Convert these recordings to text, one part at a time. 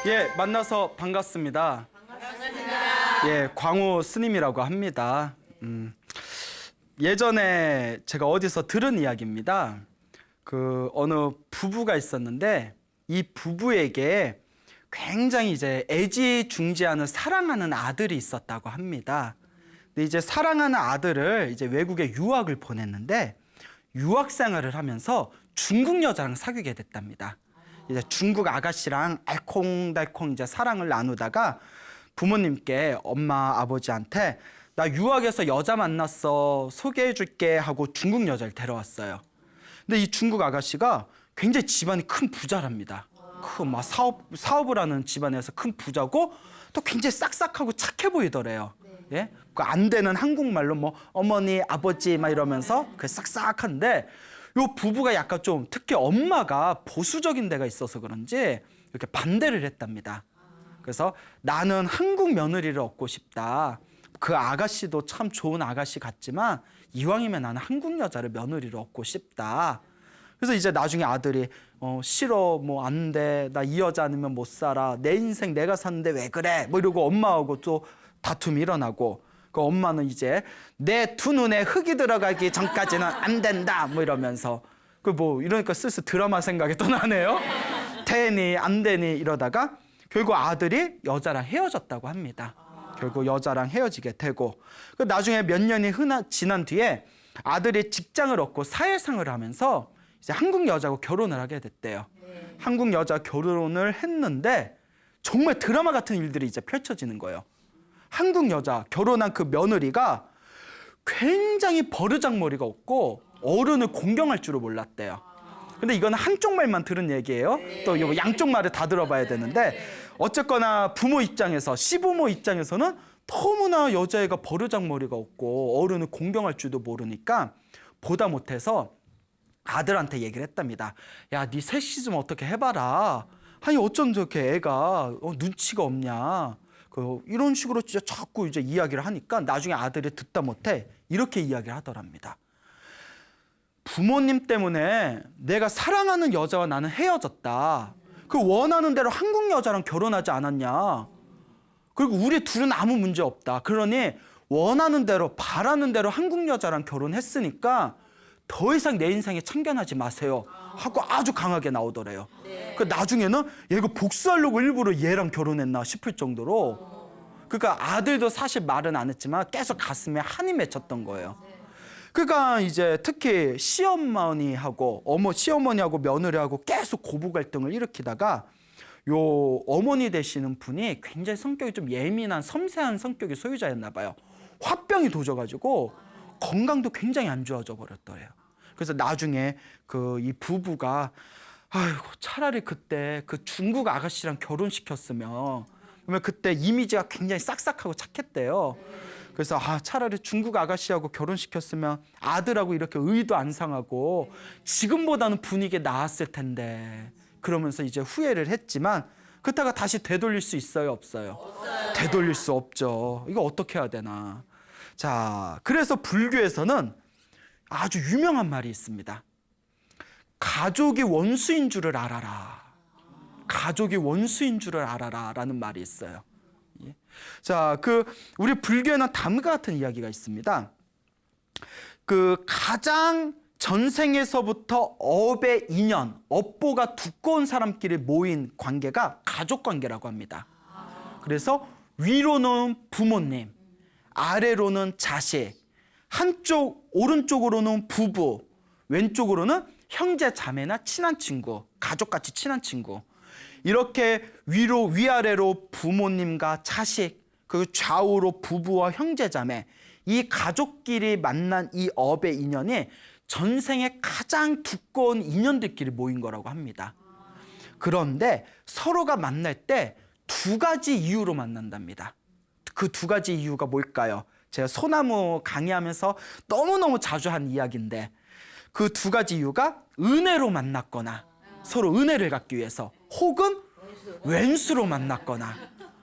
예, 만나서 반갑습니다. 예, 광우 스님이라고 합니다. 예전에 제가 어디서 들은 이야기입니다. 어느 부부가 있었는데 이 부부에게 굉장히 이제 애지중지하는 사랑하는 아들이 있었다고 합니다. 근데 이제 사랑하는 아들을 이제 외국에 유학을 보냈는데 유학 생활을 하면서 중국 여자랑 사귀게 됐답니다. 이제 중국 아가씨랑 알콩달콩 이제 사랑을 나누다가 부모님께 엄마 아버지한테 나 유학에서 여자 만났어 소개해줄게 하고 중국 여자를 데려왔어요. 근데 이 중국 아가씨가 굉장히 집안이 큰 부자랍니다. 막 사업을 하는 집안에서 큰 부자고 또 굉장히 싹싹하고 착해 보이더래요. 예? 그 안 되는 한국말로 뭐 어머니 아버지 막 이러면서 그 싹싹한데 요 부부가 약간 좀 특히 엄마가 보수적인 데가 있어서 그런지 이렇게 반대를 했답니다. 그래서 나는 한국 며느리를 얻고 싶다. 그 아가씨도 참 좋은 아가씨 같지만 이왕이면 나는 한국 여자를 며느리를 얻고 싶다. 그래서 이제 나중에 아들이 싫어 뭐 안 돼. 나 이 여자 아니면 못 살아. 내 인생 내가 사는데 왜 그래? 뭐 이러고 엄마하고 또 다툼이 일어나고 그 엄마는 이제 내 두 눈에 흙이 들어가기 전까지는 안 된다 뭐 이러면서 이러니까 슬슬 드라마 생각이 또 나네요. 되니 안 되니 이러다가 결국 아들이 여자랑 헤어졌다고 합니다. 결국 여자랑 헤어지게 되고 나중에 몇 년이 지난 뒤에 아들이 직장을 얻고 사회생활을 하면서 이제 한국 여자하고 결혼을 하게 됐대요. 한국 여자 결혼을 했는데 정말 드라마 같은 일들이 이제 펼쳐지는 거예요. 한국 여자 결혼한 그 며느리가 굉장히 버르장머리가 없고 어른을 공경할 줄을 몰랐대요. 근데 이건 한쪽 말만 들은 얘기예요. 또 이거 양쪽 말을 다 들어봐야 되는데 어쨌거나 부모 입장에서 시부모 입장에서는 너무나 여자애가 버르장머리가 없고 어른을 공경할 줄도 모르니까 보다 못해서 아들한테 얘기를 했답니다. 야, 네 셋이 좀 어떻게 해봐라. 아니 어쩐 저렇게 애가 눈치가 없냐. 이런 식으로 진짜 자꾸 이제 이야기를 하니까 나중에 아들이 듣다 못해 이렇게 이야기를 하더랍니다. 부모님 때문에 내가 사랑하는 여자와 나는 헤어졌다. 그 원하는 대로 한국 여자랑 결혼하지 않았냐. 그리고 우리 둘은 아무 문제 없다. 그러니 원하는 대로 바라는 대로 한국 여자랑 결혼했으니까 더 이상 내 인생에 참견하지 마세요 하고 아주 강하게 나오더래요. 그 나중에는 얘가 복수하려고 일부러 얘랑 결혼했나 싶을 정도로 그러니까 아들도 사실 말은 안 했지만 계속 가슴에 한이 맺혔던 거예요. 그러니까 이제 특히 시어머니하고 며느리하고 계속 고부 갈등을 일으키다가 요 어머니 되시는 분이 굉장히 성격이 좀 예민한 섬세한 성격의 소유자였나 봐요. 화병이 도져가지고 건강도 굉장히 안 좋아져 버렸더래요. 그래서 나중에 이 부부가 아이고 차라리 그때 그 중국 아가씨랑 결혼시켰으면 그러면 그때 이미지가 굉장히 싹싹하고 착했대요. 그래서 차라리 중국 아가씨하고 결혼시켰으면 아들하고 이렇게 의도 안 상하고 지금보다는 분위기 나았을 텐데 그러면서 이제 후회를 했지만 그때가 다시 되돌릴 수 있어요, 없어요? 되돌릴 수 없죠. 이거 어떻게 해야 되나. 자, 그래서 불교에서는 아주 유명한 말이 있습니다. 가족이 원수인 줄을 알아라. 가족이 원수인 줄을 알아라 라는 말이 있어요. 예. 자, 우리 불교에는 다음과 같은 이야기가 있습니다. 가장 전생에서부터 업의 인연, 업보가 두꺼운 사람끼리 모인 관계가 가족 관계라고 합니다. 그래서 위로는 부모님, 아래로는 자식, 오른쪽으로는 부부, 왼쪽으로는 형제 자매나 친한 친구, 가족같이 친한 친구. 이렇게 위아래로 부모님과 자식, 그리고 좌우로 부부와 형제 자매, 이 가족끼리 만난 이 업의 인연이 전생에 가장 두꺼운 인연들끼리 모인 거라고 합니다. 그런데 서로가 만날 때 두 가지 이유로 만난답니다. 그 두 가지 이유가 뭘까요? 제가 소나무 강의하면서 너무너무 자주 한 이야기인데 그 두 가지 이유가 은혜로 만났거나 서로 은혜를 갖기 위해서 혹은 왼수로 만났거나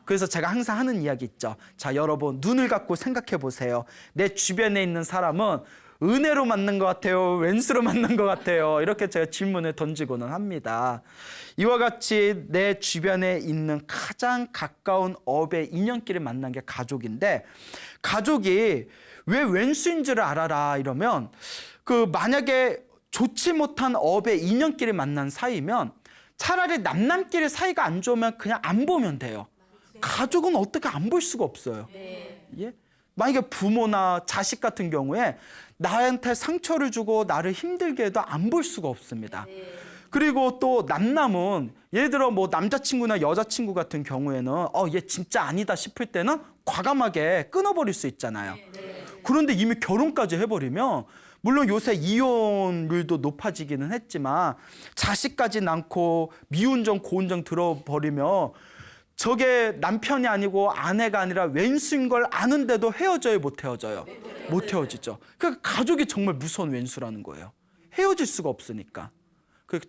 그래서 제가 항상 하는 이야기 있죠. 자, 여러분 눈을 감고 생각해 보세요. 내 주변에 있는 사람은 은혜로 만난 것 같아요? 왼수로 만난 것 같아요? 이렇게 제가 질문을 던지고는 합니다. 이와 같이 내 주변에 있는 가장 가까운 업의 인연끼리 만난 게 가족인데, 가족이 왜 왼수인 줄 알아라 이러면, 만약에 좋지 못한 업의 인연끼리 만난 사이면 차라리 남남끼리 사이가 안 좋으면 그냥 안 보면 돼요. 가족은 어떻게 안 볼 수가 없어요. 예? 만약에 부모나 자식 같은 경우에 나한테 상처를 주고 나를 힘들게 해도 안 볼 수가 없습니다. 그리고 또 남남은 예를 들어 뭐 남자친구나 여자친구 같은 경우에는 얘 진짜 아니다 싶을 때는 과감하게 끊어버릴 수 있잖아요. 그런데 이미 결혼까지 해버리면, 물론 요새 이혼율도 높아지기는 했지만 자식까지 낳고 미운정 고운정 들어버리면 저게 남편이 아니고 아내가 아니라 왼수인 걸 아는데도 헤어져요, 못 헤어져요? 못 헤어지죠. 그러니까 가족이 정말 무서운 왼수라는 거예요. 헤어질 수가 없으니까.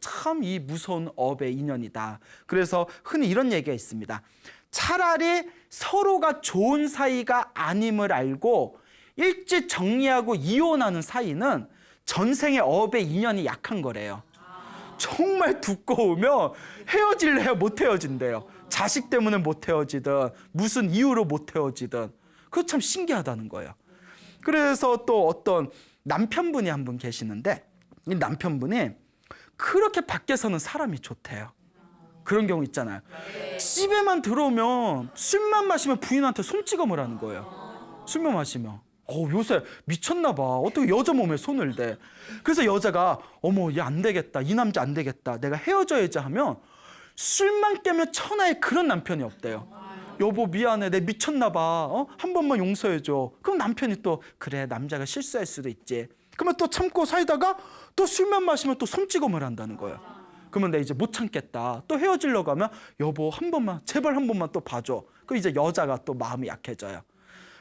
참 이 무서운 업의 인연이다. 그래서 흔히 이런 얘기가 있습니다. 차라리 서로가 좋은 사이가 아님을 알고 일찍 정리하고 이혼하는 사이는 전생의 업의 인연이 약한 거래요. 정말 두꺼우면 헤어질래야 못 헤어진대요. 자식 때문에 못 헤어지든 무슨 이유로 못 헤어지든. 그거 참 신기하다는 거예요. 그래서 또 어떤 남편분이 한 분 계시는데, 이 남편분이 그렇게 밖에서는 사람이 좋대요. 그런 경우 있잖아요. 집에만 들어오면 술만 마시면 부인한테 손찌검을 하는 거예요. 술만 마시면. 요새 미쳤나 봐. 어떻게 여자 몸에 손을 대. 그래서 여자가 어머, 얘 안 되겠다. 이 남자 안 되겠다. 내가 헤어져야지 하면 술만 깨면 천하에 그런 남편이 없대요. 여보 미안해. 내 미쳤나 봐. 한 번만 용서해줘. 그럼 남편이 또 그래, 남자가 실수할 수도 있지. 그러면 또 참고 살다가 또 술만 마시면 또 손찌검을 한다는 거예요. 그러면 내 이제 못 참겠다. 또 헤어지려고 하면 여보 한 번만, 제발 한 번만 또 봐줘. 그 이제 여자가 또 마음이 약해져요.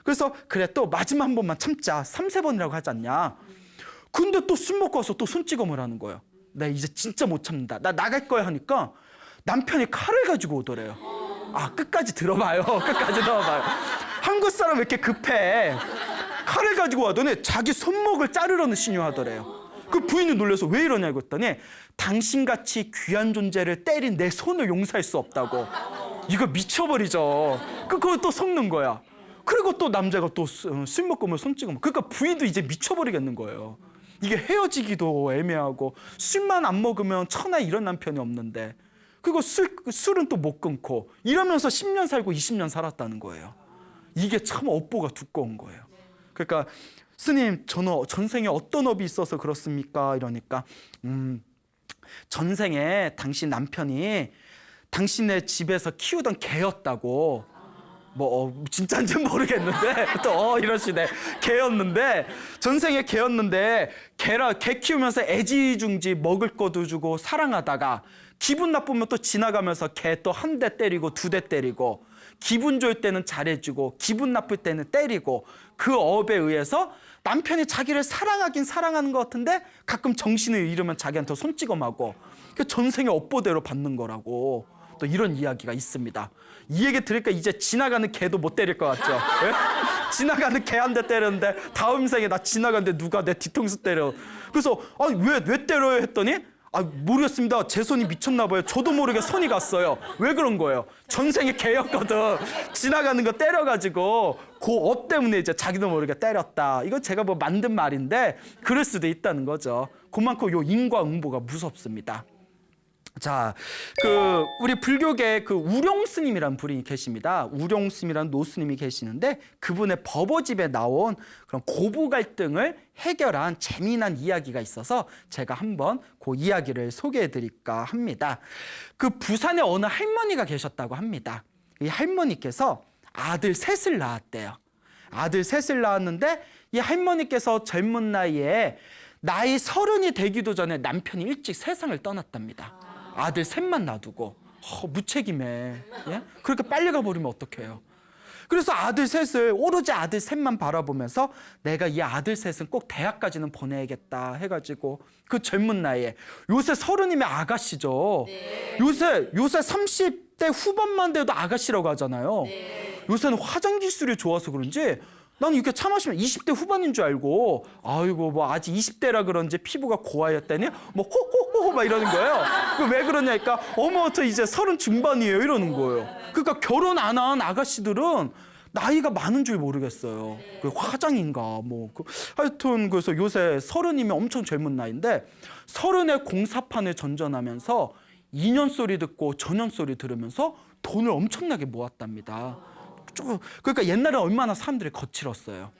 그래서 그래, 또 마지막 한 번만 참자. 3-4번이라고 하지 않냐. 근데 또 술 먹고 와서 또 손찌검을 하는 거예요. 나 이제 진짜 못 참는다. 나 나갈 거야 하니까 남편이 칼을 가지고 오더래요. 끝까지 들어봐요. 끝까지 들어봐요. 한국 사람 왜 이렇게 급해. 칼을 가지고 와더니 자기 손목을 자르려는 신용하더래요. 그 부인이 놀라서 왜 이러냐고 했더니 당신같이 귀한 존재를 때린 내 손을 용서할 수 없다고. 이거 미쳐버리죠. 그거 또 속는 거야. 그리고 또 남자가 또 술 먹고 뭐 손찌검. 그러니까 부인도 이제 미쳐버리겠는 거예요. 이게 헤어지기도 애매하고 술만 안 먹으면 천하에 이런 남편이 없는데, 그리고 술은 또 못 끊고 이러면서 10년 살고 20년 살았다는 거예요. 이게 참 업보가 두꺼운 거예요. 그러니까 스님, 저는 전생에 어떤 업이 있어서 그렇습니까? 이러니까 전생에 당신 남편이 당신의 집에서 키우던 개였다고. 진짜인지 모르겠는데 또 이러시네. 개였는데, 전생에 개였는데 개 키우면서 애지중지 먹을 것도 주고 사랑하다가 기분 나쁘면 또 지나가면서 개 또 한 대 때리고 2대 때리고, 기분 좋을 때는 잘해주고 기분 나쁠 때는 때리고, 그 업에 의해서 남편이 자기를 사랑하긴 사랑하는 것 같은데 가끔 정신을 잃으면 자기한테 손찌검하고, 그 전생의 업보대로 받는 거라고. 또 이런 이야기가 있습니다. 이 얘기 들으니까 이제 지나가는 개도 못 때릴 것 같죠? 예? 지나가는 개 한 대 때렸는데 다음 생에 나 지나가는데 누가 내 뒤통수 때려. 그래서 왜 때려요 했더니 모르겠습니다. 제 손이 미쳤나 봐요. 저도 모르게 손이 갔어요. 왜 그런 거예요? 전생에 개였거든. 지나가는 거 때려가지고 그 업 때문에 이제 자기도 모르게 때렸다. 이거 제가 뭐 만든 말인데 그럴 수도 있다는 거죠. 그만큼 요 인과응보가 무섭습니다. 자, 우리 불교계 우룡 스님이라는 분이 계십니다. 우룡 스님이라는 노스님이 계시는데, 그분의 법어집에 나온 그런 고부 갈등을 해결한 재미난 이야기가 있어서 제가 한번 그 이야기를 소개해 드릴까 합니다. 부산에 어느 할머니가 계셨다고 합니다. 이 할머니께서 아들 셋을 낳았대요. 아들 셋을 낳았는데 이 할머니께서 젊은 나이에 나이 30이 되기도 전에 남편이 일찍 세상을 떠났답니다. 아들 셋만 놔두고. 무책임해. 예? 그렇게 빨리 가버리면 어떡해요. 그래서 아들 셋을 오로지 아들 셋만 바라보면서 내가 이 아들 셋은 꼭 대학까지는 보내야겠다 해가지고 그 젊은 나이에 요새 30이면 아가씨죠. 네. 요새 30대 후반만 돼도 아가씨라고 하잖아요. 네. 요새는 화장 기술이 좋아서 그런지 나는 이렇게 차 마시면 20대 후반인 줄 알고 아이고 뭐 아직 20대라 그런지 피부가 고와였다니 뭐 호호호 막 이러는 거예요. 왜 그러냐니까 어머 저 이제 30 중반이에요 이러는 거예요. 그러니까 결혼 안 한 아가씨들은 나이가 많은 줄 모르겠어요. 그 화장인가 뭐 하여튼 그래서 요새 30이면 엄청 젊은 나이인데 30에 공사판을 전전하면서 2년 소리 듣고 전년 소리 들으면서 돈을 엄청나게 모았답니다. 그러니까 옛날에 얼마나 사람들이 거칠었어요.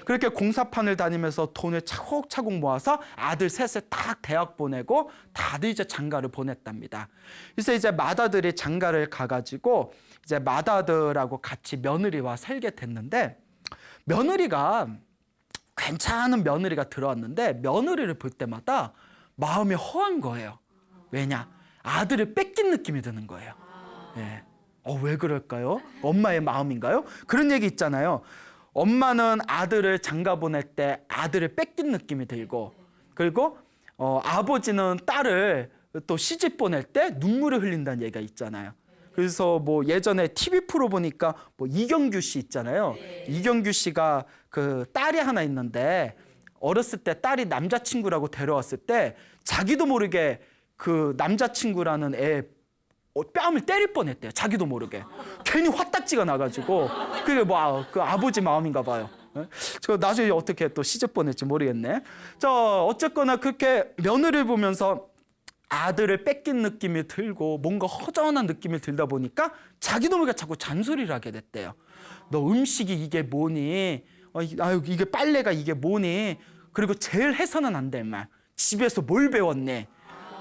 그렇게 공사판을 다니면서 돈을 차곡차곡 모아서 아들 셋을 딱 대학 보내고 다들 이제 장가를 보냈답니다. 그래서 이제 맏아들이 장가를 가가지고 이제 맏아들하고 같이 며느리와 살게 됐는데 며느리가 괜찮은 며느리가 들어왔는데 며느리를 볼 때마다 마음이 허한 거예요. 왜냐? 아들을 뺏긴 느낌이 드는 거예요. 예. 왜 그럴까요? 엄마의 마음인가요? 그런 얘기 있잖아요. 엄마는 아들을 장가 보낼 때 아들을 뺏긴 느낌이 들고 그리고 아버지는 딸을 또 시집 보낼 때 눈물을 흘린다는 얘기가 있잖아요. 그래서 뭐 예전에 TV 프로 보니까 뭐 이경규 씨 있잖아요. 이경규 씨가 그 딸이 하나 있는데 어렸을 때 딸이 남자친구라고 데려왔을 때 자기도 모르게 그 남자친구라는 애 뺨을 때릴 뻔했대요. 자기도 모르게. 괜히 화딱지가 나가지고 그게 뭐 그 아버지 마음인가 봐요. 저 나중에 어떻게 또 시집 보낼지 모르겠네. 자 어쨌거나 그렇게 며느리를 보면서 아들을 뺏긴 느낌이 들고 뭔가 허전한 느낌이 들다 보니까 자기도 모르게 자꾸 잔소리를 하게 됐대요. 너 음식이 이게 뭐니? 아유 이게 빨래가 이게 뭐니? 그리고 제일 해서는 안 될 말. 집에서 뭘 배웠니?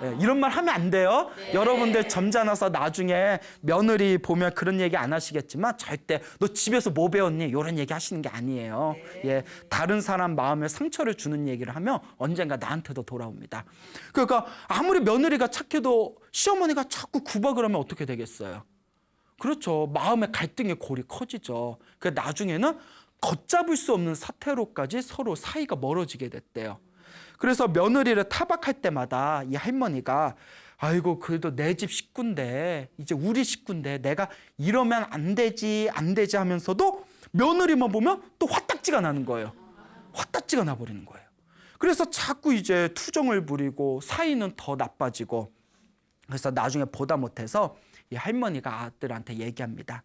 네, 이런 말 하면 안 돼요. 네. 여러분들 점잖아서 나중에 며느리 보면 그런 얘기 안 하시겠지만 절대 너 집에서 뭐 배웠니? 이런 얘기 하시는 게 아니에요. 네. 예, 다른 사람 마음에 상처를 주는 얘기를 하면 언젠가 나한테도 돌아옵니다. 그러니까 아무리 며느리가 착해도 시어머니가 자꾸 구박을 하면 어떻게 되겠어요? 그렇죠. 마음의 갈등의 골이 커지죠. 그 나중에는 걷잡을 수 없는 사태로까지 서로 사이가 멀어지게 됐대요. 그래서 며느리를 타박할 때마다 이 할머니가 아이고 그래도 내 집 식구인데 이제 우리 식구인데 내가 이러면 안 되지 하면서도 며느리만 보면 또 화딱지가 나는 거예요. 화딱지가 나버리는 거예요. 그래서 자꾸 이제 투정을 부리고 사이는 더 나빠지고 그래서 나중에 보다 못해서 이 할머니가 아들한테 얘기합니다.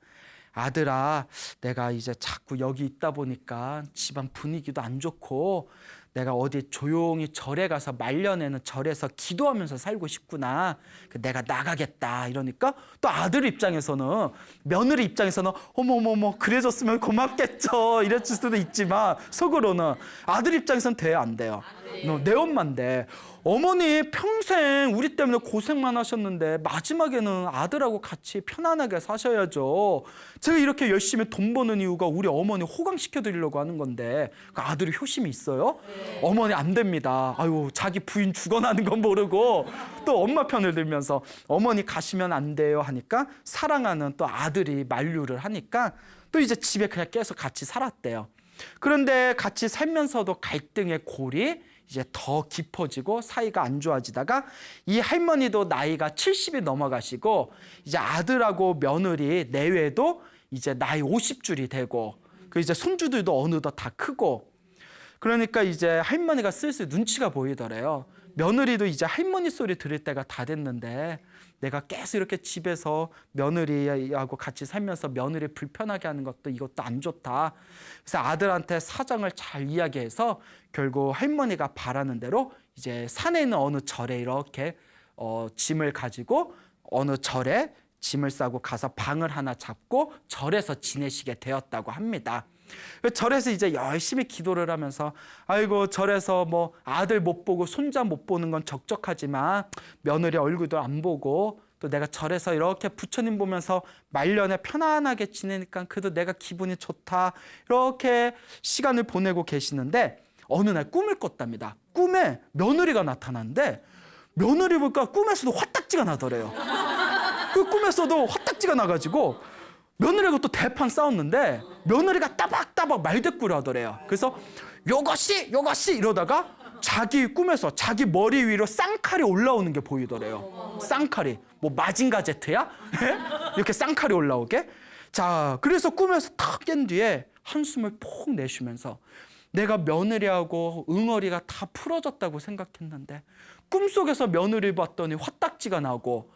아들아, 내가 이제 자꾸 여기 있다 보니까 집안 분위기도 안 좋고 내가 어디 조용히 절에 가서 말년에는 절에서 기도하면서 살고 싶구나. 내가 나가겠다 이러니까 또 아들 입장에서는 며느리 입장에서는 어머머머 그래줬으면 고맙겠죠 이랬을 수도 있지만 속으로는 아들 입장에서는 돼요 안 돼요? 내 엄마인데 어머니 평생 우리 때문에 고생만 하셨는데 마지막에는 아들하고 같이 편안하게 사셔야죠. 제가 이렇게 열심히 돈 버는 이유가 우리 어머니 호강시켜 드리려고 하는 건데 그 아들이 효심이 있어요? 네. 어머니 안 됩니다. 아유 자기 부인 죽어나는 건 모르고 또 엄마 편을 들면서 어머니 가시면 안 돼요 하니까 사랑하는 또 아들이 만류를 하니까 또 이제 집에 그냥 계속 같이 살았대요. 그런데 같이 살면서도 갈등의 골이 이제 더 깊어지고 사이가 안 좋아지다가 이 할머니도 나이가 70이 넘어가시고 이제 아들하고 며느리 내외도 이제 나이 50줄이 되고 그 이제 손주들도 어느덧 다 크고 그러니까 이제 할머니가 슬슬 눈치가 보이더래요. 며느리도 이제 할머니 소리 들을 때가 다 됐는데 내가 계속 이렇게 집에서 며느리하고 같이 살면서 며느리 불편하게 하는 것도 이것도 안 좋다. 그래서 아들한테 사정을 잘 이야기해서 결국 할머니가 바라는 대로 이제 산에 있는 어느 절에 이렇게 짐을 가지고 어느 절에 짐을 싸고 가서 방을 하나 잡고 절에서 지내시게 되었다고 합니다. 절에서 이제 열심히 기도를 하면서 아이고 절에서 뭐 아들 못 보고 손자 못 보는 건 적적하지만 며느리 얼굴도 안 보고 또 내가 절에서 이렇게 부처님 보면서 말년에 편안하게 지내니까 그래도 내가 기분이 좋다 이렇게 시간을 보내고 계시는데 어느 날 꿈을 꿨답니다. 꿈에 며느리가 나타났는데 며느리 보니까 꿈에서도 화딱지가 나더래요. 그 꿈에서도 화딱지가 나가지고 며느리하고 또 대판 싸웠는데 며느리가 따박따박 말대꾸를 하더래요. 그래서 요것이 이러다가 자기 꿈에서 자기 머리 위로 쌍칼이 올라오는 게 보이더래요. 쌍칼이. 뭐 마징가 제트야? 이렇게 쌍칼이 올라오게. 자, 그래서 꿈에서 탁 깬 뒤에 한숨을 폭 내쉬면서 내가 며느리하고 응어리가 다 풀어졌다고 생각했는데 꿈속에서 며느리 봤더니 화딱지가 나고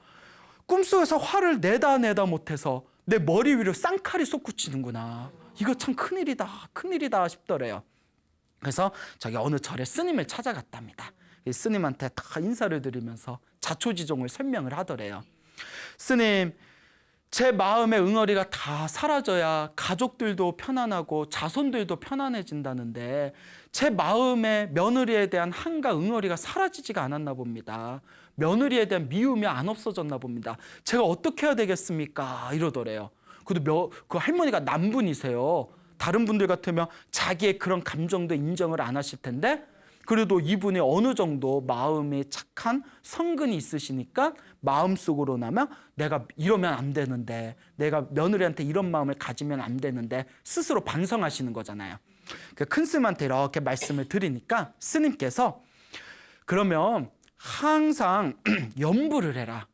꿈속에서 화를 내다 못해서 내 머리 위로 쌍칼이 솟구치는구나. 이거 참 큰일이다 싶더래요. 그래서 저기 어느 절에 스님을 찾아갔답니다. 스님한테 다 인사를 드리면서 자초지종을 설명을 하더래요. 스님, 제 마음의 응어리가 다 사라져야 가족들도 편안하고 자손들도 편안해진다는데 제 마음의 며느리에 대한 한가 응어리가 사라지지가 않았나 봅니다. 며느리에 대한 미움이 안 없어졌나 봅니다. 제가 어떻게 해야 되겠습니까? 이러더래요. 그 할머니가 남분이세요. 다른 분들 같으면 자기의 그런 감정도 인정을 안 하실 텐데 그래도 이분이 어느 정도 마음이 착한 성근이 있으시니까 마음속으로 나면 내가 이러면 안 되는데 내가 며느리한테 이런 마음을 가지면 안 되는데 스스로 반성하시는 거잖아요. 큰 스님한테 이렇게 말씀을 드리니까 스님께서 그러면 항상 염불을 해라.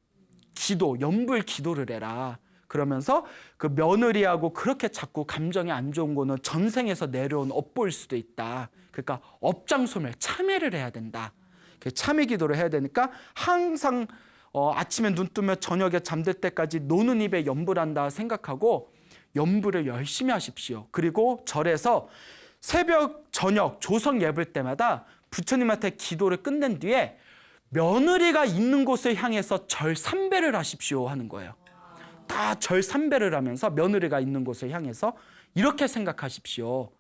염불 기도를 해라. 그러면서 그 며느리하고 그렇게 자꾸 감정이 안 좋은 거는 전생에서 내려온 업보일 수도 있다. 그러니까 업장소멸, 참회를 해야 된다. 참회 기도를 해야 되니까 항상 아침에 눈 뜨면 저녁에 잠들 때까지 노는 입에 염불한다 생각하고 염불을 열심히 하십시오. 그리고 절에서 새벽, 저녁, 조성 예불 때마다 부처님한테 기도를 끝낸 뒤에 며느리가 있는 곳을 향해서 절 3배를 하십시오 하는 거예요. 다 절 3배를 하면서 며느리가 있는 곳을 향해서 이렇게 생각하십시오.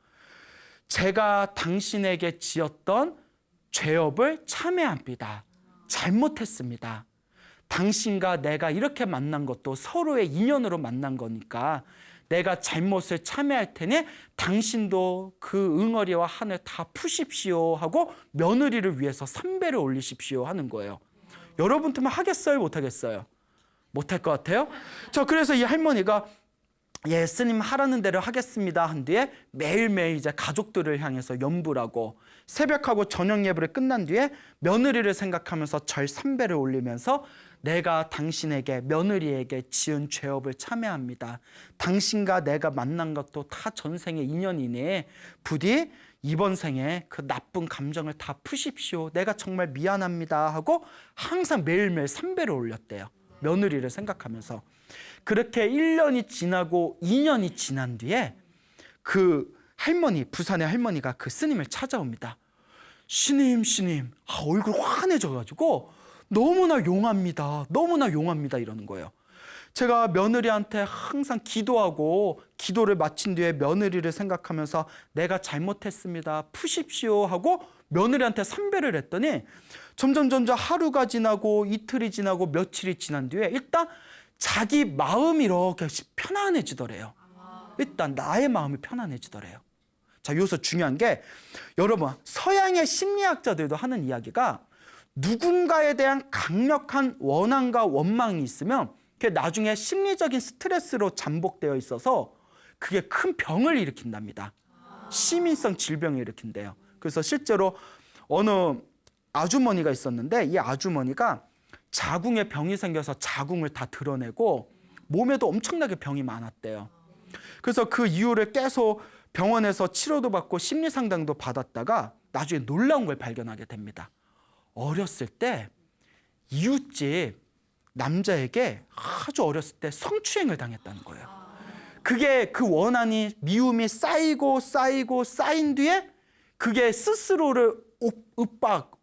제가 당신에게 지었던 죄업을 참회합니다. 잘못했습니다. 당신과 내가 이렇게 만난 것도 서로의 인연으로 만난 거니까 내가 잘못을 참회할 테니 당신도 그 응어리와 한을 다 푸십시오 하고 며느리를 위해서 3배를 올리십시오 하는 거예요. 여러분들만 하겠어요? 못하겠어요? 못할 것 같아요? 그래서 이 할머니가 예, 스님 하라는 대로 하겠습니다 한 뒤에 매일매일 이제 가족들을 향해서 염불하고 새벽하고 저녁 예불이 끝난 뒤에 며느리를 생각하면서 절 3배를 올리면서 내가 당신에게 며느리에게 지은 죄업을 참회합니다. 당신과 내가 만난 것도 다 전생의 인연이니 부디 이번 생에 그 나쁜 감정을 다 푸십시오. 내가 정말 미안합니다 하고 항상 매일매일 3배를 올렸대요. 며느리를 생각하면서. 그렇게 1년이 지나고 2년이 지난 뒤에 그 할머니, 부산의 할머니가 그 스님을 찾아옵니다. 스님, 얼굴 환해져가지고 너무나 용합니다 이러는 거예요. 제가 며느리한테 항상 기도하고 기도를 마친 뒤에 며느리를 생각하면서 내가 잘못했습니다. 푸십시오 하고 며느리한테 3배를 했더니 점점 하루가 지나고 이틀이 지나고 며칠이 지난 뒤에 일단 자기 마음이 이렇게 편안해지더래요. 일단 나의 마음이 편안해지더래요. 자, 여기서 중요한 게 여러분 서양의 심리학자들도 하는 이야기가 누군가에 대한 강력한 원한과 원망이 있으면 그게 나중에 심리적인 스트레스로 잠복되어 있어서 그게 큰 병을 일으킨답니다. 시민성 질병을 일으킨대요. 그래서 실제로 어느 아주머니가 있었는데 이 아주머니가 자궁에 병이 생겨서 자궁을 다 드러내고 몸에도 엄청나게 병이 많았대요. 그래서 그 이유를 계속 병원에서 치료도 받고 심리 상담도 받았다가 나중에 놀라운 걸 발견하게 됩니다. 어렸을 때 이웃집 남자에게 아주 어렸을 때 성추행을 당했다는 거예요. 그게 그 원한이 미움이 쌓인 뒤에 그게 스스로를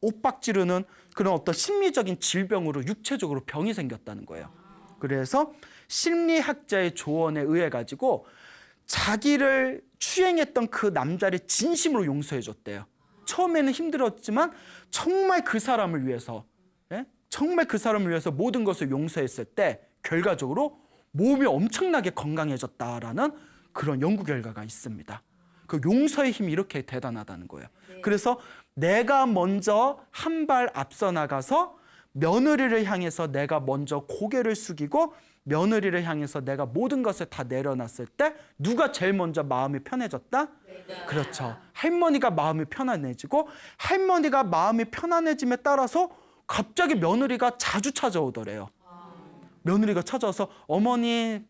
윽박지르는 그런 어떤 심리적인 질병으로 육체적으로 병이 생겼다는 거예요. 그래서 심리학자의 조언에 의해 가지고 자기를 추행했던 그 남자를 진심으로 용서해 줬대요. 처음에는 힘들었지만 정말 그 사람을 위해서 모든 것을 용서했을 때 결과적으로 몸이 엄청나게 건강해졌다라는 그런 연구 결과가 있습니다. 그 용서의 힘이 이렇게 대단하다는 거예요. 그래서 내가 먼저 한 발 앞서 나가서 며느리를 향해서 내가 먼저 고개를 숙이고 며느리를 향해서 내가 모든 것을 다 내려놨을 때 누가 제일 먼저 마음이 편해졌다? 그렇죠. 할머니가 마음이 편안해지고, 할머니가 마음이 편안해짐에 따라서 갑자기 며느리가 자주 찾아오더래요. 며느리가 찾아와서 어머니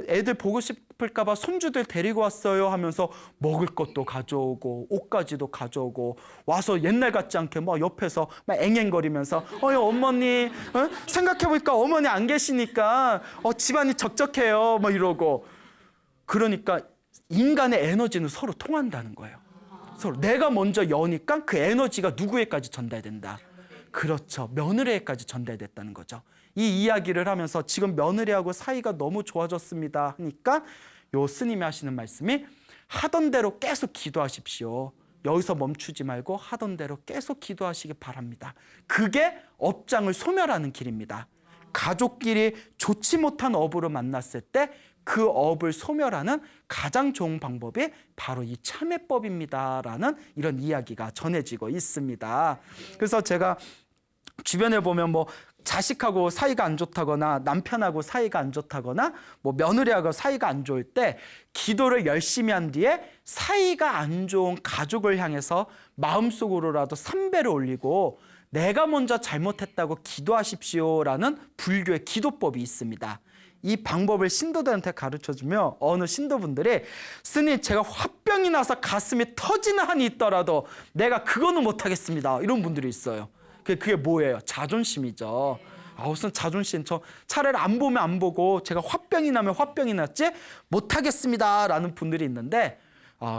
애들 보고 싶을까 봐 손주들 데리고 왔어요 하면서 먹을 것도 가져오고 옷가지도 가져오고, 와서 옛날 같지 않게 막 옆에서 막 앵앵거리면서 어머니 생각해보니까 어머니 안 계시니까 집안이 적적해요 막 이러고. 그러니까 인간의 에너지는 서로 통한다는 거예요. 서로 내가 먼저 여니까 그 에너지가 누구에까지 전달된다. 그렇죠. 며느리에까지 전달됐다는 거죠. 이 이야기를 하면서 지금 며느리하고 사이가 너무 좋아졌습니다 하니까 요 스님이 하시는 말씀이, 하던 대로 계속 기도하십시오. 여기서 멈추지 말고 하던 대로 계속 기도하시기 바랍니다. 그게 업장을 소멸하는 길입니다. 가족끼리 좋지 못한 업으로 만났을 때 그 업을 소멸하는 가장 좋은 방법이 바로 이 참회법입니다라는 이런 이야기가 전해지고 있습니다. 그래서 제가 주변에 보면 뭐 자식하고 사이가 안 좋다거나 남편하고 사이가 안 좋다거나 뭐 며느리하고 사이가 안 좋을 때 기도를 열심히 한 뒤에 사이가 안 좋은 가족을 향해서 마음속으로라도 삼배를 올리고 내가 먼저 잘못했다고 기도하십시오라는 불교의 기도법이 있습니다. 이 방법을 신도들한테 가르쳐주며 어느 신도분들이, 스님 제가 화병이 나서 가슴이 터지는 한이 있더라도 내가 그거는 못하겠습니다, 이런 분들이 있어요. 그게 뭐예요? 자존심이죠. 무슨 자존심, 저 차라리 안 보면 안 보고 제가 화병이 나면 화병이 났지 못하겠습니다라는 분들이 있는데,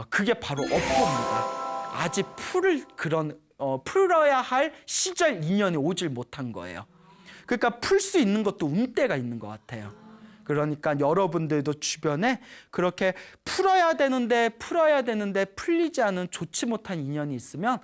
그게 바로 업보입니다. 아직 풀어야 할 시절 인연이 오질 못한 거예요. 그러니까 풀 수 있는 것도 운때가 있는 것 같아요. 그러니까 여러분들도 주변에 그렇게 풀어야 되는데 풀리지 않은 좋지 못한 인연이 있으면,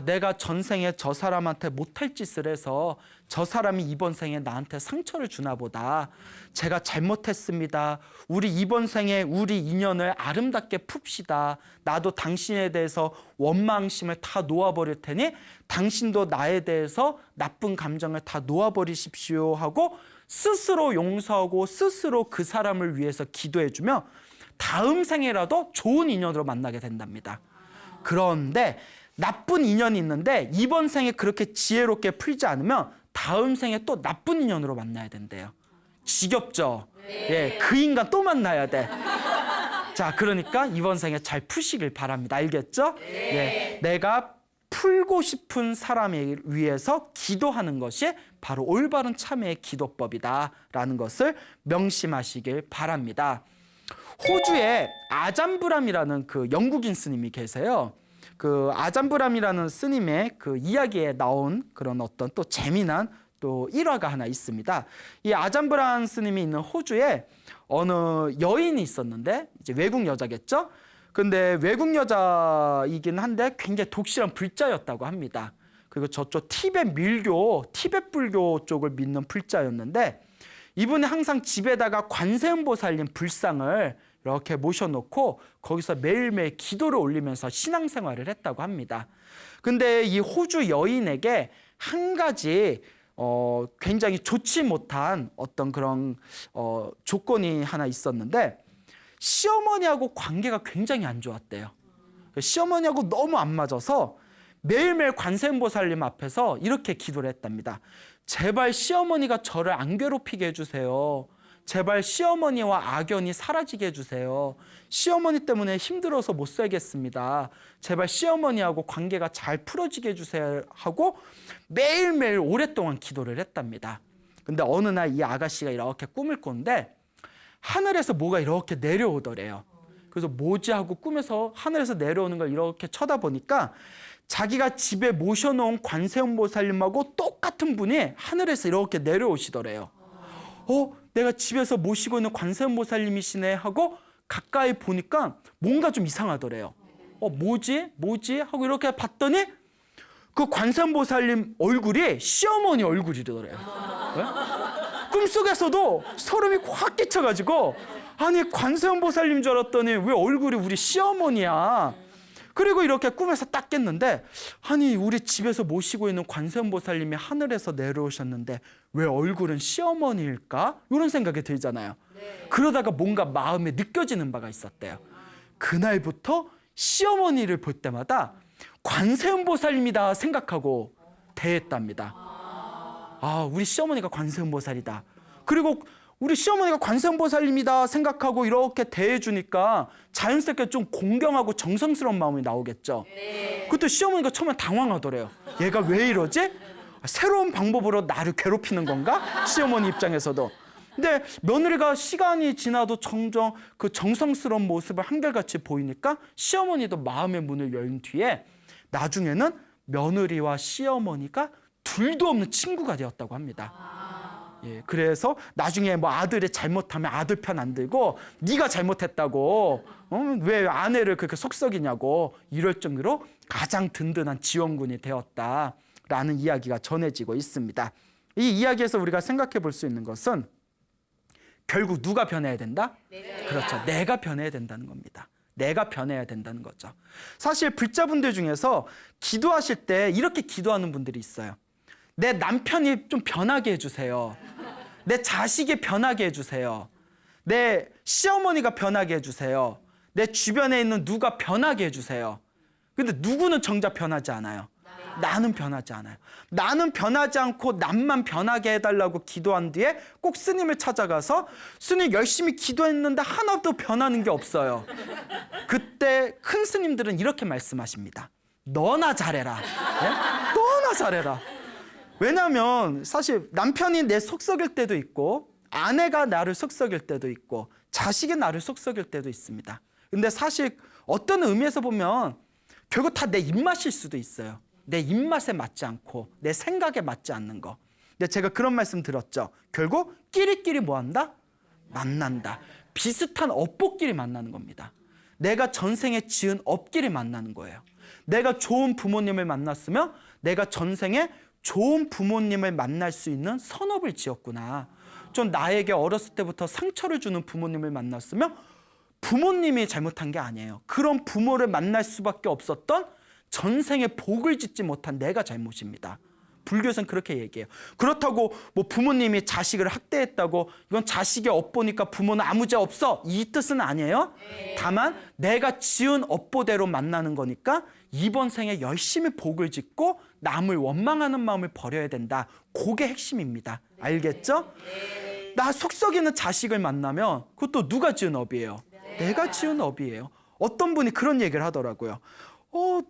내가 전생에 저 사람한테 못할 짓을 해서 저 사람이 이번 생에 나한테 상처를 주나 보다. 제가 잘못했습니다. 우리 이번 생에 우리 인연을 아름답게 풉시다. 나도 당신에 대해서 원망심을 다 놓아버릴 테니 당신도 나에 대해서 나쁜 감정을 다 놓아버리십시오 하고 스스로 용서하고 스스로 그 사람을 위해서 기도해주면 다음 생에라도 좋은 인연으로 만나게 된답니다. 그런데 나쁜 인연이 있는데 이번 생에 그렇게 지혜롭게 풀지 않으면 다음 생에 또 나쁜 인연으로 만나야 된대요. 지겹죠? 예, 그 인간 또 만나야 돼. 자, 그러니까 이번 생에 잘 푸시길 바랍니다. 알겠죠? 예, 내가 풀고 싶은 사람에 위해서 기도하는 것이 바로 올바른 참회의 기도법이다라는 것을 명심하시길 바랍니다. 호주에 아잠브람이라는 그 영국인 스님이 계세요. 그 아잠브람이라는 스님의 그 이야기에 나온 그런 어떤 또 재미난 또 일화가 하나 있습니다. 이 아잠브람 스님이 있는 호주에 어느 여인이 있었는데, 이제 외국 여자겠죠? 근데 외국 여자이긴 한데 굉장히 독실한 불자였다고 합니다. 그리고 저쪽 티벳 불교 쪽을 믿는 불자였는데, 이분이 항상 집에다가 관세음보살님 불상을 이렇게 모셔놓고 거기서 매일매일 기도를 올리면서 신앙생활을 했다고 합니다. 근데 이 호주 여인에게 한 가지 굉장히 좋지 못한 어떤 그런 조건이 하나 있었는데, 시어머니하고 관계가 굉장히 안 좋았대요. 시어머니하고 너무 안 맞아서 매일매일 관세음보살님 앞에서 이렇게 기도를 했답니다. 제발 시어머니가 저를 안 괴롭히게 해주세요. 제발 시어머니와 악연이 사라지게 해주세요. 시어머니 때문에 힘들어서 못 살겠습니다. 제발 시어머니하고 관계가 잘 풀어지게 해주세요 하고 매일매일 오랫동안 기도를 했답니다. 근데 어느 날 이 아가씨가 이렇게 꿈을 꿨는데 하늘에서 뭐가 이렇게 내려오더래요. 그래서 뭐지 하고 꿈에서 하늘에서 내려오는 걸 이렇게 쳐다보니까 자기가 집에 모셔놓은 관세음보살님하고 똑같은 분이 하늘에서 이렇게 내려오시더래요. 내가 집에서 모시고 있는 관세음보살님이시네 하고 가까이 보니까 뭔가 좀 이상하더래요. 뭐지 하고 이렇게 봤더니 그 관세음보살님 얼굴이 시어머니 얼굴이더래요. 네? 꿈속에서도 소름이 확 끼쳐가지고, 아니 관세음보살님 줄 알았더니 왜 얼굴이 우리 시어머니야. 그리고 이렇게 꿈에서 딱 깼는데, 아니 우리 집에서 모시고 있는 관세음보살님이 하늘에서 내려오셨는데 왜 얼굴은 시어머니일까? 이런 생각이 들잖아요. 그러다가 뭔가 마음에 느껴지는 바가 있었대요. 그날부터 시어머니를 볼 때마다 관세음보살님이다 생각하고 대했답니다. 아, 우리 시어머니가 관세음보살이다. 그리고 우리 시어머니가 관세음보살님이다 생각하고 이렇게 대해주니까 자연스럽게 좀 공경하고 정성스러운 마음이 나오겠죠. 그때 시어머니가 처음에 당황하더래요. 얘가 왜 이러지? 새로운 방법으로 나를 괴롭히는 건가? 시어머니 입장에서도. 근데 며느리가 시간이 지나도 점점 그 정성스러운 모습을 한결같이 보이니까 시어머니도 마음의 문을 연 뒤에 나중에는 며느리와 시어머니가 둘도 없는 친구가 되었다고 합니다. 예, 그래서 나중에 뭐 아들이 잘못하면 아들 편 안 들고 네가 잘못했다고 왜 아내를 그렇게 속썩이냐고 이럴 정도로 가장 든든한 지원군이 되었다라는 이야기가 전해지고 있습니다. 이 이야기에서 우리가 생각해 볼 수 있는 것은 결국 누가 변해야 된다? 그렇죠. 내가 변해야 된다는 겁니다. 내가 변해야 된다는 거죠. 사실 불자분들 중에서 기도하실 때 이렇게 기도하는 분들이 있어요. 내 남편이 좀 변하게 해주세요. 내 자식이 변하게 해주세요. 내 시어머니가 변하게 해주세요. 내 주변에 있는 누가 변하게 해주세요. 근데 누구는 정작 변하지 않아요. 나는 변하지 않아요. 나는 변하지 않고 남만 변하게 해달라고 기도한 뒤에 꼭 스님을 찾아가서 스님 열심히 기도했는데 하나도 변하는 게 없어요. 그때 큰 스님들은 이렇게 말씀하십니다. 너나 잘해라. 네? 너나 잘해라. 왜냐하면 사실 남편이 내 속썩일 때도 있고 아내가 나를 속썩일 때도 있고 자식이 나를 속썩일 때도 있습니다. 근데 사실 어떤 의미에서 보면 결국 다 내 입맛일 수도 있어요. 내 입맛에 맞지 않고 내 생각에 맞지 않는 거. 근데 제가 그런 말씀 들었죠. 결국 끼리끼리 뭐 한다? 만난다. 비슷한 업보끼리 만나는 겁니다. 내가 전생에 지은 업끼리 만나는 거예요. 내가 좋은 부모님을 만났으면 내가 전생에 좋은 부모님을 만날 수 있는 선업을 지었구나. 좀 나에게 어렸을 때부터 상처를 주는 부모님을 만났으면 부모님이 잘못한 게 아니에요. 그런 부모를 만날 수밖에 없었던 전생에 복을 짓지 못한 내가 잘못입니다. 불교에서는 그렇게 얘기해요. 그렇다고 뭐 부모님이 자식을 학대했다고 이건 자식의 업보니까 부모는 아무 죄 없어 이 뜻은 아니에요. 다만 내가 지은 업보대로 만나는 거니까 이번 생에 열심히 복을 짓고 남을 원망하는 마음을 버려야 된다. 그게 핵심입니다. 알겠죠? 나 속썩이는 자식을 만나면 그것도 누가 지은 업이에요? 내가 지은 업이에요. 어떤 분이 그런 얘기를 하더라고요.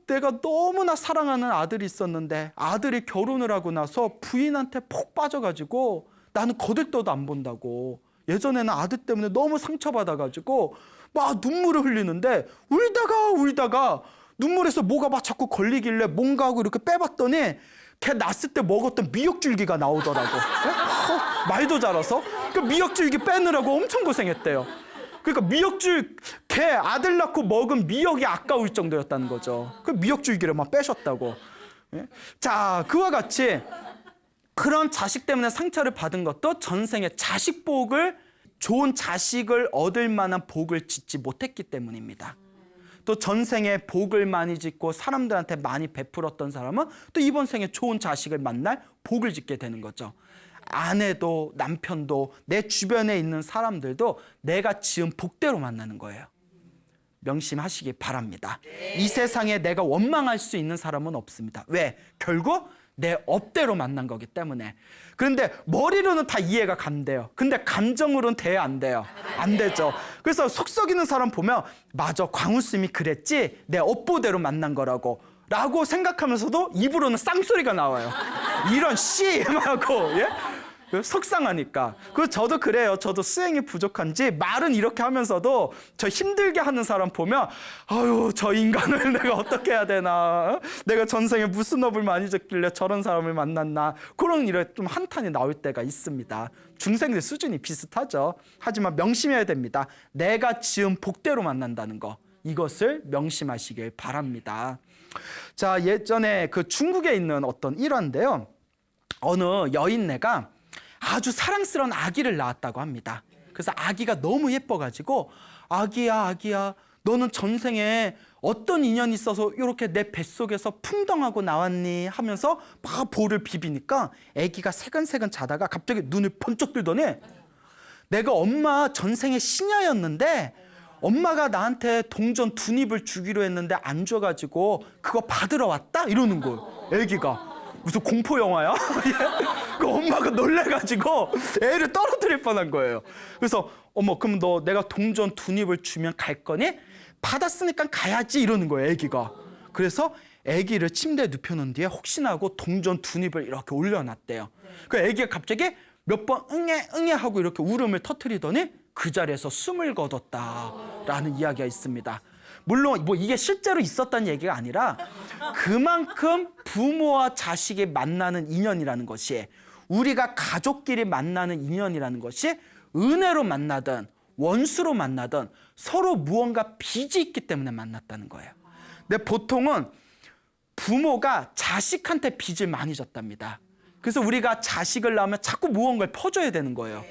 내가 너무나 사랑하는 아들이 있었는데 아들이 결혼을 하고 나서 부인한테 폭 빠져가지고 나는 거들떠도 안 본다고. 예전에는 아들 때문에 너무 상처받아가지고 막 눈물을 흘리는데 울다가 눈물에서 뭐가 막 자꾸 걸리길래 뭔가 하고 이렇게 빼봤더니 걔 낳았을 때 먹었던 미역줄기가 나오더라고. 말도 잘해서 그 미역줄기 빼느라고 엄청 고생했대요. 그러니까 걔 아들 낳고 먹은 미역이 아까울 정도였다는 거죠. 그 미역줄기를 막 빼셨다고. 예? 자, 그와 같이 그런 자식 때문에 상처를 받은 것도 전생에 좋은 자식을 얻을 만한 복을 짓지 못했기 때문입니다. 또 전생에 복을 많이 짓고 사람들한테 많이 베풀었던 사람은 또 이번 생에 좋은 자식을 만날 복을 짓게 되는 거죠. 아내도 남편도 내 주변에 있는 사람들도 내가 지은 복대로 만나는 거예요. 명심하시기 바랍니다. 이 세상에 내가 원망할 수 있는 사람은 없습니다. 왜? 결국 내 업대로 만난 거기 때문에. 그런데 머리로는 다 이해가 간대요. 근데 감정으로는 돼야 안 돼요. 안 되죠. 그래서 속썩이는 사람 보면 맞아, 광우스님이 그랬지, 내 업보대로 만난 거라고 라고 생각하면서도 입으로는 쌍소리가 나와요. 이런 씨 하고, 예? 속상하니까. 그래서 저도 그래요. 저도 수행이 부족한지 말은 이렇게 하면서도 저 힘들게 하는 사람 보면 아유, 저 인간을 내가 어떻게 해야 되나, 내가 전생에 무슨 업을 많이 졌길래 저런 사람을 만났나, 그런 일에 좀 한탄이 나올 때가 있습니다. 중생들 수준이 비슷하죠. 하지만 명심해야 됩니다. 내가 지은 복대로 만난다는 거, 이것을 명심하시길 바랍니다. 자, 예전에 그 중국에 있는 어떤 일화인데요. 어느 여인네가 아주 사랑스러운 아기를 낳았다고 합니다. 그래서 아기가 너무 예뻐가지고 아기야 너는 전생에 어떤 인연이 있어서 이렇게 내 뱃속에서 풍덩하고 나왔니 하면서 막 볼을 비비니까 아기가 새근새근 자다가 갑자기 눈을 번쩍 들더니 내가 엄마 전생에 시녀였는데 엄마가 나한테 동전 2닙을 주기로 했는데 안 줘가지고 그거 받으러 왔다? 이러는 거예요. 아기가. 무슨 공포 영화야? 그 엄마가 놀래가지고 애를 떨어뜨릴 뻔한 거예요. 그래서 어머 그럼 너 내가 동전 2닙을 주면 갈 거니? 받았으니까 가야지 이러는 거예요. 아기가. 그래서 아기를 침대에 눕혀놓은 뒤에 혹시나 하고 동전 2닙을 이렇게 올려놨대요. 그 아기가 갑자기 몇 번 응애 응애 하고 이렇게 울음을 터뜨리더니 그 자리에서 숨을 거뒀다라는 이야기가 있습니다. 물론 뭐 이게 실제로 있었다는 얘기가 아니라 그만큼 부모와 자식이 만나는 인연이라는 것이, 우리가 가족끼리 만나는 인연이라는 것이 은혜로 만나든 원수로 만나든 서로 무언가 빚이 있기 때문에 만났다는 거예요. 근데 보통은 부모가 자식한테 빚을 많이 졌답니다. 그래서 우리가 자식을 낳으면 자꾸 무언가를 퍼줘야 되는 거예요.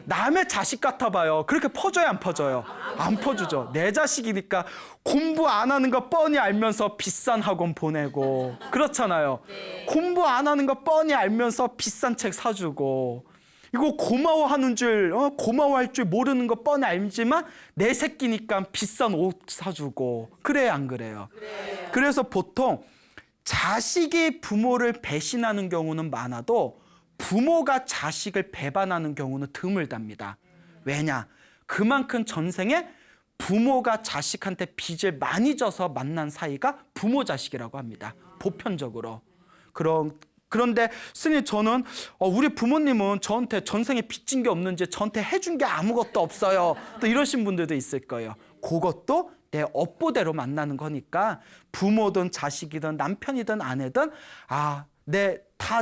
남의 자식 같아봐요. 그렇게 퍼줘야 안 퍼줘요? 안 퍼주죠. 내 자식이니까 공부 안 하는 거 뻔히 알면서 비싼 학원 보내고 그렇잖아요. 공부 안 하는 거 뻔히 알면서 비싼 책 사주고, 이거 고마워하는 줄, 고마워할 줄 모르는 거 뻔히 알지만 내 새끼니까 비싼 옷 사주고, 그래야 안 그래요? 그래서 보통 자식이 부모를 배신하는 경우는 많아도 부모가 자식을 배반하는 경우는 드물답니다. 왜냐? 그만큼 전생에 부모가 자식한테 빚을 많이 져서 만난 사이가 부모 자식이라고 합니다. 보편적으로. 그런데 스님, 저는 우리 부모님은 저한테 전생에 빚진 게 없는지 저한테 해준 게 아무것도 없어요. 또 이러신 분들도 있을 거예요. 그것도 내 업보대로 만나는 거니까 부모든 자식이든 남편이든 아내든 다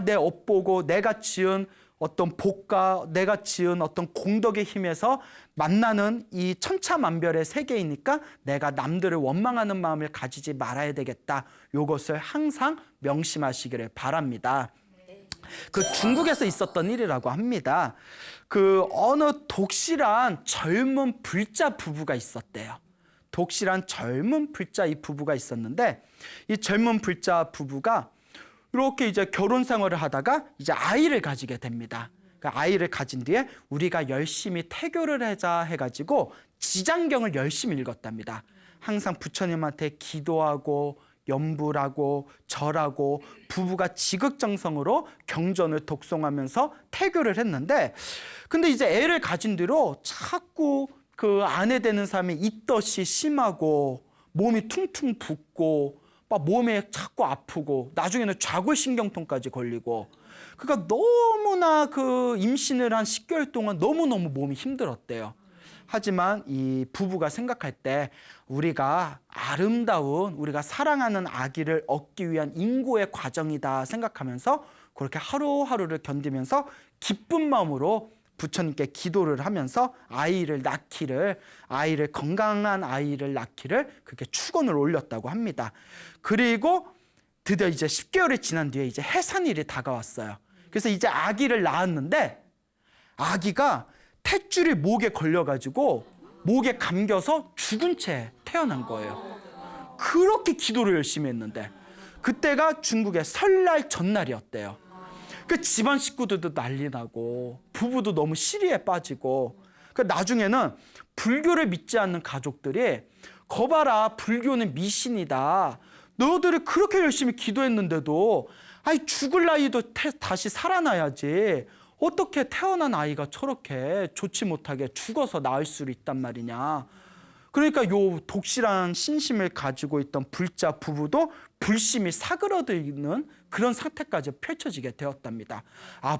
내 업보고 내가 지은 어떤 복과 내가 지은 어떤 공덕의 힘에서 만나는 이 천차만별의 세계이니까 내가 남들을 원망하는 마음을 가지지 말아야 되겠다. 이것을 항상 명심하시기를 바랍니다. 그 중국에서 있었던 일이라고 합니다. 그 어느 독실한 젊은 불자 부부가 있었대요. 독실한 젊은 불자 이 부부가 있었는데, 이 젊은 불자 부부가 이렇게 이제 결혼 생활을 하다가 이제 아이를 가지게 됩니다. 그 아이를 가진 뒤에 우리가 열심히 태교를 하자 해가지고 지장경을 열심히 읽었답니다. 항상 부처님한테 기도하고 염불하고 절하고 부부가 지극정성으로 경전을 독송하면서 태교를 했는데, 근데 이제 애를 가진 뒤로 자꾸 그 아내 되는 사람이 입덧이 심하고 몸이 퉁퉁 붓고 막 몸에 자꾸 아프고 나중에는 좌골신경통까지 걸리고, 그러니까 너무나 그 임신을 한 10개월 동안 너무너무 몸이 힘들었대요. 하지만 이 부부가 생각할 때 우리가 아름다운, 우리가 사랑하는 아기를 얻기 위한 인고의 과정이다 생각하면서 그렇게 하루하루를 견디면서 기쁜 마음으로 부처님께 기도를 하면서 건강한 아이를 낳기를 그렇게 축원을 올렸다고 합니다. 그리고 드디어 이제 10개월이 지난 뒤에 이제 해산일이 다가왔어요. 그래서 이제 아기를 낳았는데 아기가 탯줄이 목에 걸려가지고 목에 감겨서 죽은 채 태어난 거예요. 그렇게 기도를 열심히 했는데 그때가 중국의 설날 전날이었대요. 그 집안 식구들도 난리 나고 부부도 너무 시리에 빠지고, 그 나중에는 불교를 믿지 않는 가족들이 거봐라, 불교는 미신이다. 너희들이 그렇게 열심히 기도했는데도 죽을 나이도 다시 살아나야지. 어떻게 태어난 아이가 저렇게 좋지 못하게 죽어서 낳을 수 있단 말이냐. 그러니까 요 독실한 신심을 가지고 있던 불자 부부도 불심이 사그러드는 그런 상태까지 펼쳐지게 되었답니다.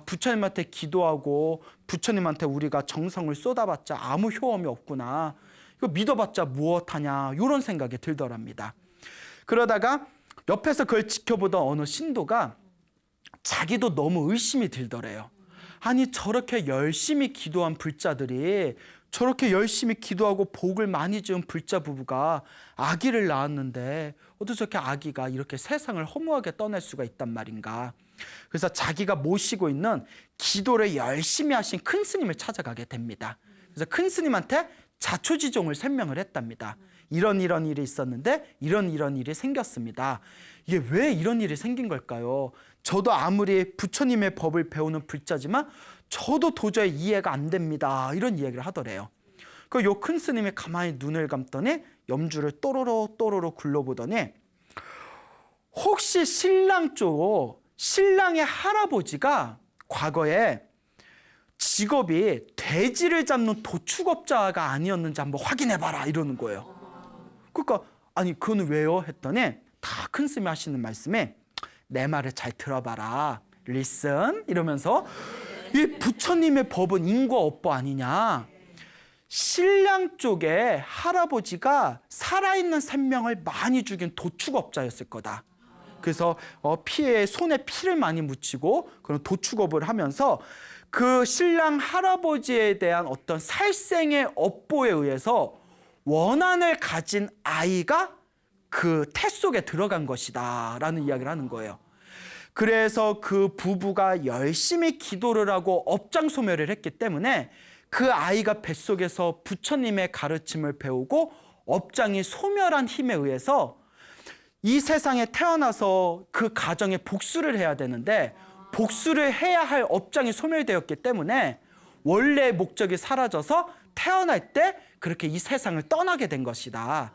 부처님한테 기도하고 부처님한테 우리가 정성을 쏟아봤자 아무 효험이 없구나. 이거 믿어봤자 무엇하냐, 이런 생각이 들더랍니다. 그러다가 옆에서 그걸 지켜보던 어느 신도가 자기도 너무 의심이 들더래요. 아니, 저렇게 열심히 기도한 불자들이, 저렇게 열심히 기도하고 복을 많이 지은 불자 부부가 아기를 낳았는데 어떻게 저렇게 아기가 이렇게 세상을 허무하게 떠날 수가 있단 말인가. 그래서 자기가 모시고 있는 기도를 열심히 하신 큰 스님을 찾아가게 됩니다. 그래서 큰 스님한테 자초지종을 설명을 했답니다. 이런 일이 있었는데 이런 일이 생겼습니다. 이게 왜 이런 일이 생긴 걸까요? 저도 아무리 부처님의 법을 배우는 불자지만 저도 도저히 이해가 안 됩니다. 이런 이야기를 하더래요. 그 요 큰 스님이 가만히 눈을 감더니 염주를 또로로 굴러보더니 혹시 신랑 쪽 신랑의 할아버지가 과거에 직업이 돼지를 잡는 도축업자가 아니었는지 한번 확인해봐라 이러는 거예요. 그러니까 아니 그건 왜요? 했더니 다 큰 스님이 하시는 말씀에 내 말을 잘 들어봐라. listen 이러면서 이 부처님의 법은 인과업보 아니냐. 신랑 쪽에 할아버지가 살아있는 생명을 많이 죽인 도축업자였을 거다. 그래서 손에 피를 많이 묻히고 그런 도축업을 하면서 그 신랑 할아버지에 대한 어떤 살생의 업보에 의해서 원한을 가진 아이가 그 태 속에 들어간 것이다 라는 이야기를 하는 거예요. 그래서 그 부부가 열심히 기도를 하고 업장소멸을 했기 때문에 그 아이가 뱃속에서 부처님의 가르침을 배우고 업장이 소멸한 힘에 의해서 이 세상에 태어나서 그 가정에 복수를 해야 되는데 복수를 해야 할 업장이 소멸되었기 때문에 원래의 목적이 사라져서 태어날 때 그렇게 이 세상을 떠나게 된 것이다.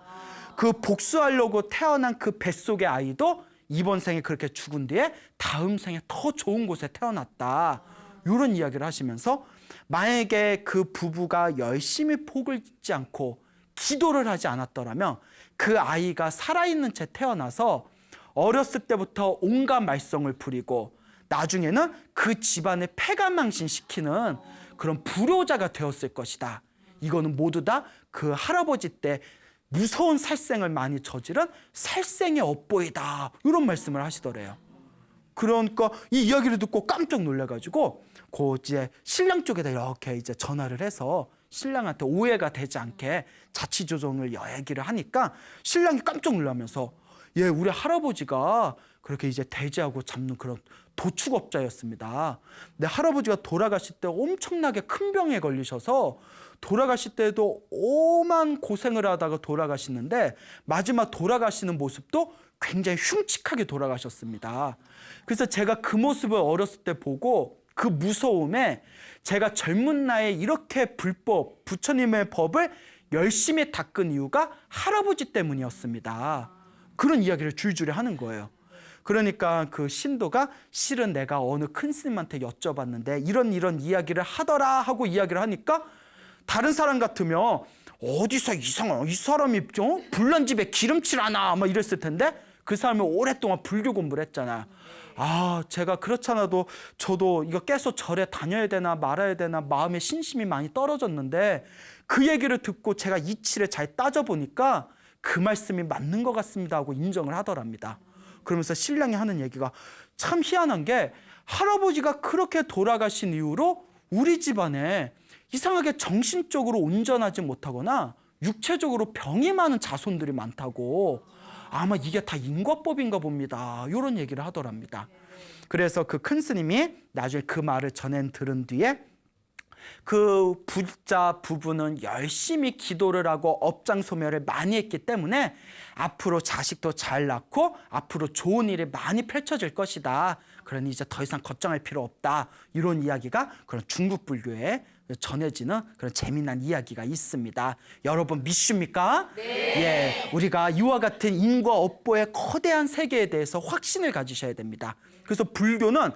그 복수하려고 태어난 그 뱃속의 아이도 이번 생에 그렇게 죽은 뒤에 다음 생에 더 좋은 곳에 태어났다. 이런 이야기를 하시면서 만약에 그 부부가 열심히 복을 짓지 않고 기도를 하지 않았더라면 그 아이가 살아있는 채 태어나서 어렸을 때부터 온갖 말썽을 부리고 나중에는 그 집안을 패가망신시키는 그런 불효자가 되었을 것이다. 이거는 모두 다 그 할아버지 때 무서운 살생을 많이 저지른 살생의 업보이다. 이런 말씀을 하시더래요. 그러니까 이 이야기를 듣고 깜짝 놀라가지고 그 이제 신랑 쪽에다 이렇게 이제 전화를 해서 신랑한테 오해가 되지 않게 자취 조정을 얘기를 하니까 신랑이 깜짝 놀라면서 예, 우리 할아버지가 그렇게 이제 돼지하고 잡는 그런 도축업자였습니다. 근데 할아버지가 돌아가실 때 엄청나게 큰 병에 걸리셔서 돌아가실 때도 오만 고생을 하다가 돌아가시는데 마지막 돌아가시는 모습도 굉장히 흉측하게 돌아가셨습니다. 그래서 제가 그 모습을 어렸을 때 보고 그 무서움에 제가 젊은 나이에 이렇게 불법, 부처님의 법을 열심히 닦은 이유가 할아버지 때문이었습니다. 그런 이야기를 줄줄이 하는 거예요. 그러니까 그 신도가 실은 내가 어느 큰 스님한테 여쭤봤는데 이런 이야기를 하더라 하고 이야기를 하니까 다른 사람 같으면 어디서 이상한 이 사람이 불난 집에 기름칠 하나 막 이랬을 텐데 그 사람이 오랫동안 불교 공부를 했잖아. 아, 제가 그렇잖아도 저도 이거 깨서 절에 다녀야 되나 말아야 되나 마음의 신심이 많이 떨어졌는데 그 얘기를 듣고 제가 이치를 잘 따져보니까 그 말씀이 맞는 것 같습니다 하고 인정을 하더랍니다. 그러면서 신랑이 하는 얘기가 참 희한한 게 할아버지가 그렇게 돌아가신 이후로 우리 집안에 이상하게 정신적으로 온전하지 못하거나 육체적으로 병이 많은 자손들이 많다고 아마 이게 다 인과법인가 봅니다. 이런 얘기를 하더랍니다. 그래서 그 큰 스님이 나중에 그 말을 들은 뒤에 그 부자 부부는 열심히 기도를 하고 업장 소멸을 많이 했기 때문에 앞으로 자식도 잘 낳고 앞으로 좋은 일이 많이 펼쳐질 것이다. 그러니 이제 더 이상 걱정할 필요 없다. 이런 이야기가 그런 중국 불교에 전해지는 그런 재미난 이야기가 있습니다. 여러분 믿습니까? 네. 예, 우리가 이와 같은 인과 업보의 거대한 세계에 대해서 확신을 가지셔야 됩니다. 그래서 불교는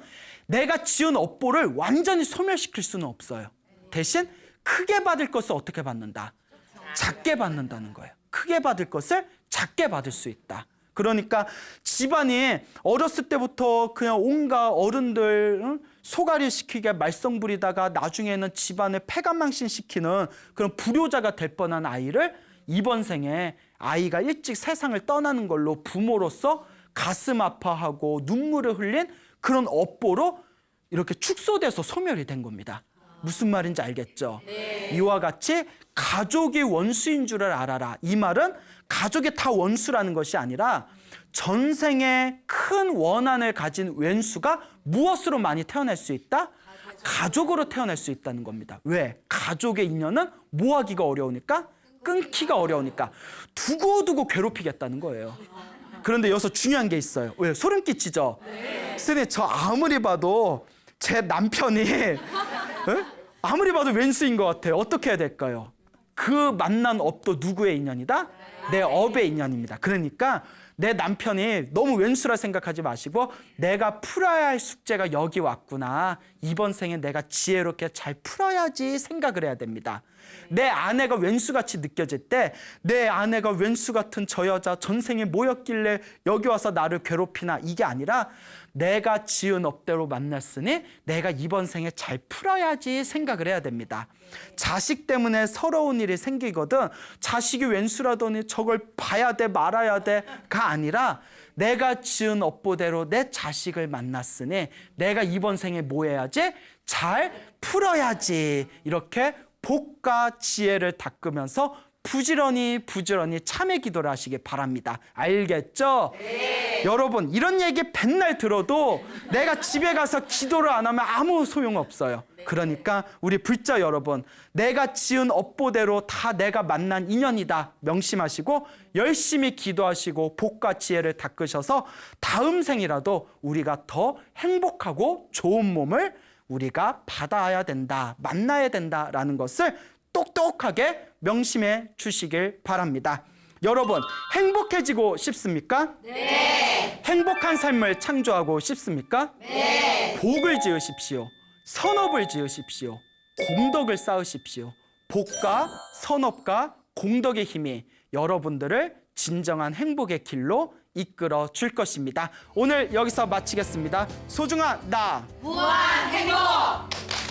내가 지은 업보를 완전히 소멸시킬 수는 없어요. 대신 크게 받을 것을 어떻게 받는다? 작게 받는다는 거예요. 크게 받을 것을 작게 받을 수 있다. 그러니까 집안이 어렸을 때부터 그냥 온갖 어른들 소가리 시키게 말썽 부리다가 나중에는 집안을 패간망신시키는 그런 불효자가 될 뻔한 아이를 이번 생에 아이가 일찍 세상을 떠나는 걸로 부모로서 가슴 아파하고 눈물을 흘린 그런 업보로 이렇게 축소돼서 소멸이 된 겁니다. 무슨 말인지 알겠죠? 네. 이와 같이 가족이 원수인 줄을 알아라. 이 말은 가족이 다 원수라는 것이 아니라 전생에 큰 원한을 가진 왼수가 무엇으로 많이 태어날 수 있다? 가족으로 태어날 수 있다는 겁니다. 왜? 가족의 인연은 뭐 하기가 어려우니까 끊기가 어려우니까 두고두고 괴롭히겠다는 거예요. 그런데 여기서 중요한 게 있어요. 왜? 소름 끼치죠? 선생님, 저 아무리 봐도 제 남편이 아무리 봐도 왼수인 것 같아요. 어떻게 해야 될까요? 그 만난 업도 누구의 인연이다? 내 업의 인연입니다. 그러니까 내 남편이 너무 왼수라 생각하지 마시고 내가 풀어야 할 숙제가 여기 왔구나. 이번 생에 내가 지혜롭게 잘 풀어야지 생각을 해야 됩니다. 내 아내가 왼수같이 느껴질 때 내 아내가 왼수 같은 저 여자 전생에 뭐였길래 여기 와서 나를 괴롭히나, 이게 아니라 내가 지은 업대로 만났으니 내가 이번 생에 잘 풀어야지 생각을 해야 됩니다. 자식 때문에 서러운 일이 생기거든 자식이 왼수라더니 저걸 봐야 돼 말아야 돼가 아니라 내가 지은 업보대로 내 자식을 만났으니 내가 이번 생에 뭐 해야지? 잘 풀어야지. 이렇게 복과 지혜를 닦으면서 부지런히 참회 기도를 하시기 바랍니다. 알겠죠? 네. 여러분, 이런 얘기 맨날 들어도 내가 집에 가서 기도를 안 하면 아무 소용없어요. 그러니까 우리 불자 여러분, 내가 지은 업보대로 다 내가 만난 인연이다 명심하시고 열심히 기도하시고 복과 지혜를 닦으셔서 다음 생이라도 우리가 더 행복하고 좋은 몸을 우리가 받아야 된다, 만나야 된다라는 것을 똑똑하게 명심해 주시길 바랍니다. 여러분, 행복해지고 싶습니까? 네. 행복한 삶을 창조하고 싶습니까? 네. 복을 지으십시오. 선업을 지으십시오. 공덕을 쌓으십시오. 복과 선업과 공덕의 힘이 여러분들을 진정한 행복의 길로 이끌어 줄 것입니다. 오늘 여기서 마치겠습니다. 소중한 나 무한 행복!